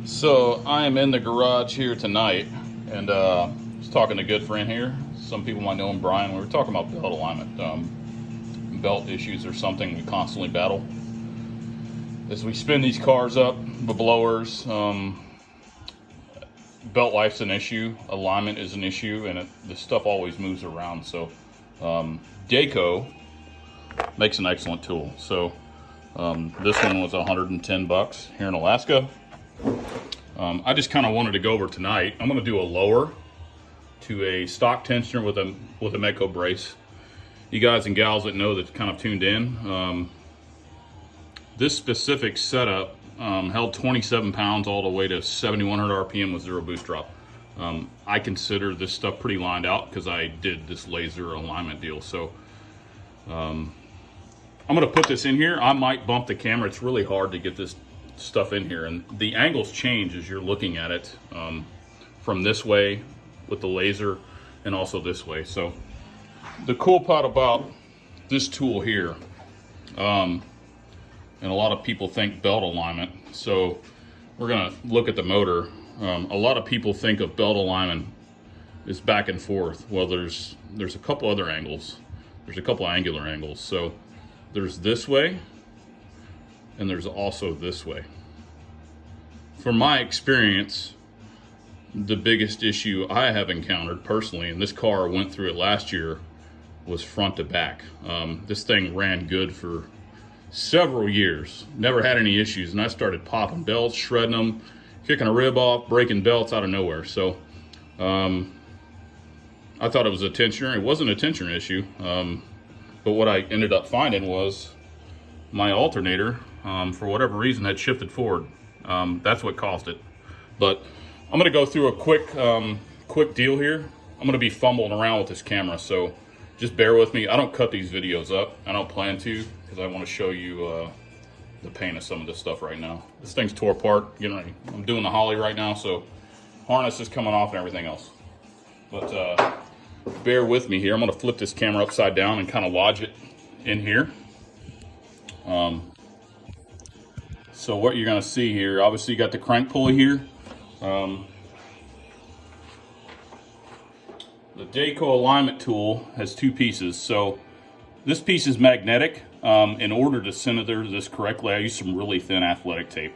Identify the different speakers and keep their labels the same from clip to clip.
Speaker 1: So I am in the garage here tonight, and I was talking to a good friend here. Some people might know him, Brian. We were talking about belt alignment. Belt issues are something we constantly battle. As we spin these cars up, the blowers, belt life's an issue, alignment is an issue, and the stuff always moves around. So Dayco makes an excellent tool. So this one was 110 bucks here in Alaska. I just kind of wanted to go over tonight. I'm going to do a lower to a stock tensioner with a Medco brace. You guys and gals that know that's kind of tuned in. This specific setup held 27 pounds all the way to 7,100 RPM with zero boost drop. I consider this stuff pretty lined out because I did this laser alignment deal. So I'm going to put this in here. I might bump the camera. It's really hard to get this stuff in here, and the angles change as you're looking at it, from this way with the laser and also this way. So the cool part about this tool here, and a lot of people think belt alignment, so we're gonna look at the motor. A lot of people think of belt alignment as back and forth. Well, there's a couple other angles. There's a couple angular angles. So there's this way, and there's also this way. From my experience, the biggest issue I have encountered personally, and this car went through it last year, was front to back. This thing ran good for several years, never had any issues, and I started popping belts, shredding them, kicking a rib off, breaking belts out of nowhere. So I thought it was a tensioner. It wasn't a tensioner issue, but what I ended up finding was my alternator, for whatever reason, had shifted forward. That's what caused it. But I'm going to go through a quick deal here. I'm going to be fumbling around with this camera, so just bear with me. I don't cut these videos up. I don't plan to, because I want to show you the pain of some of this stuff right now. This thing's tore apart. Getting ready. I'm doing the Holly right now, so harness is coming off and everything else. But bear with me here. I'm going to flip this camera upside down and kind of lodge it in here. So what you're going to see here, obviously you got the crank pulley here. The Dayco alignment tool has two pieces. So this piece is magnetic. In order to center this correctly, I use some really thin athletic tape.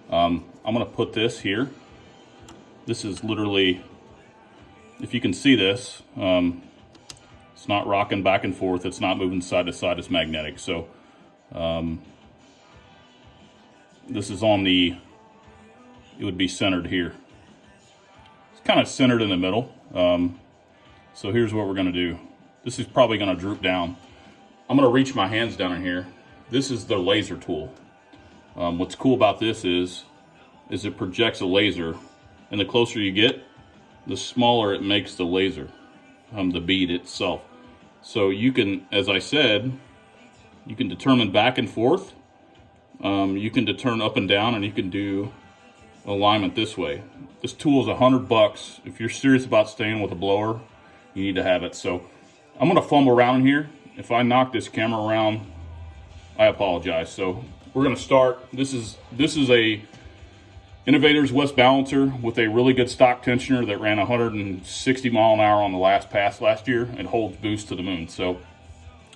Speaker 1: I'm going to put this here. This is literally, if you can see this, it's not rocking back and forth. It's not moving side to side. It's magnetic. So this is on the, it would be centered here. It's kind of centered in the middle. So here's what we're going to do. This is probably going to droop down. I'm going to reach my hands down in here. This is the laser tool. What's cool about this is it projects a laser, and the closer you get, the smaller it makes the laser, the bead itself. So you can, as I said, you can determine back and forth. You can determine up and down, and you can do alignment this way. This tool is $100. If you're serious about staying with a blower, you need to have it. So I'm going to fumble around here. If I knock this camera around, I apologize. So we're going to start. This is a Innovator's West Balancer with a really good stock tensioner that ran 160 mile an hour on the last pass last year. It holds boost to the moon. So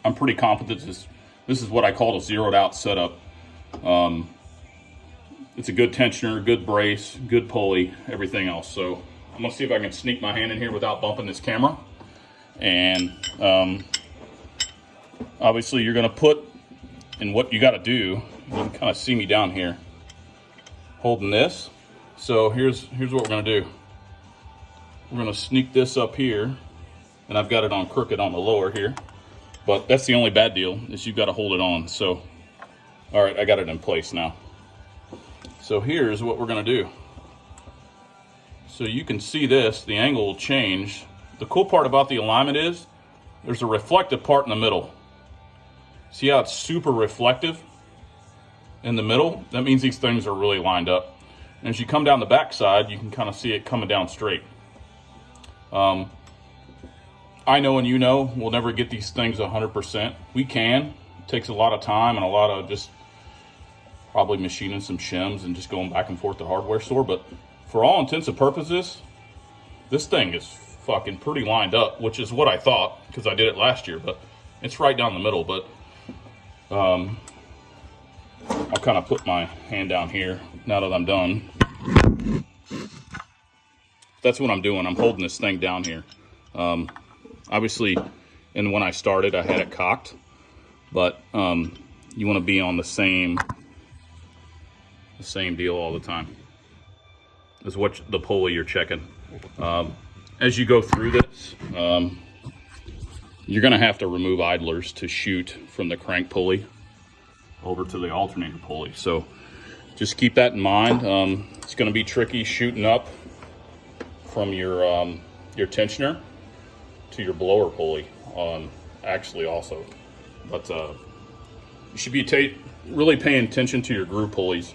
Speaker 1: I'm pretty confident this is what I call a zeroed out setup. It's a good tensioner, good brace, good pulley, everything else. So I'm gonna see if I can sneak my hand in here without bumping this camera. And obviously you're gonna put, and what you gotta do, you can kind of see me down here holding this. So here's what we're gonna do. We're gonna sneak this up here, and I've got it on crooked on the lower here, but that's the only bad deal, is you've got to hold it on. So all right, I got it in place now. So here's what we're gonna do. So you can see this, the angle will change. The cool part about the alignment is there's a reflective part in the middle. See how it's super reflective in the middle? That means these things are really lined up. And as you come down the back side, you can kind of see it coming down straight. I know, and you know, we'll never get these things 100%. We can. It takes a lot of time and a lot of just probably machining some shims and just going back and forth to the hardware store. But for all intents and purposes, this thing is fucking pretty lined up, which is what I thought because I did it last year, but it's right down the middle. But I'll kind of put my hand down here now that I'm done. That's what I'm doing. I'm holding this thing down here. Obviously, and when I started, I had it cocked, but you want to be on the same deal all the time. Is what the pulley you're checking. As you go through this, you're going to have to remove idlers to shoot from the crank pulley over to the alternator pulley. So just keep that in mind. It's going to be tricky shooting up from your tensioner to your blower pulley. Actually, also, but you should be really paying attention to your groove pulleys.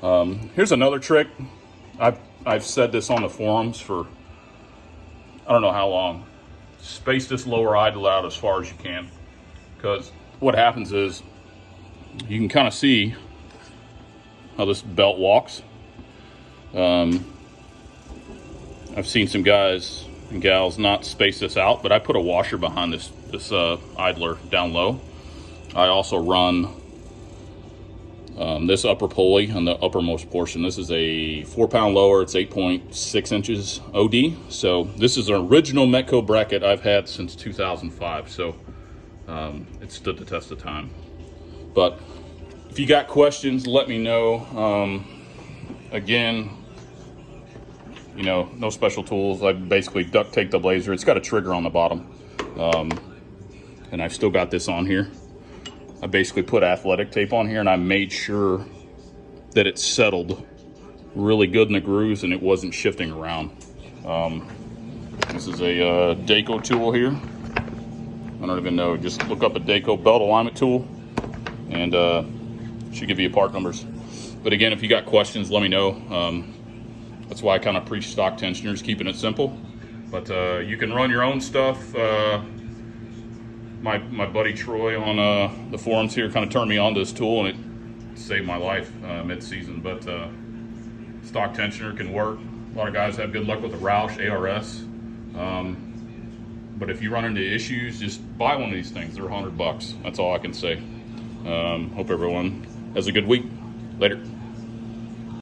Speaker 1: Here's another trick. I've said this on the forums for I don't know how long. Space this lower idle out as far as you can, because what happens is you can kind of see how this belt walks. I've seen some guys and gals not space this out, but I put a washer behind this idler down low. I also run this upper pulley on the uppermost portion. This is a 4-pound lower. It's 8.6 inches OD. So this is an original Metco bracket I've had since 2005. So it stood the test of time. But if you got questions, let me know. Again, you know, no special tools. I basically duct tape the laser. It's got a trigger on the bottom. And I've still got this on here. I basically put athletic tape on here and I made sure that it settled really good in the grooves and it wasn't shifting around. This is a Dayco tool here. I don't even know, just look up a Dayco belt alignment tool and should give you part numbers. But again, if you got questions, let me know. That's why I kind of preach stock tensioners, keeping it simple. But you can run your own stuff. My buddy Troy on the forums here kind of turned me on to this tool, and it saved my life mid-season. But stock tensioner can work. A lot of guys have good luck with the Roush ARS. But if you run into issues, just buy one of these things. They're $100. That's all I can say. Hope everyone has a good week. Later.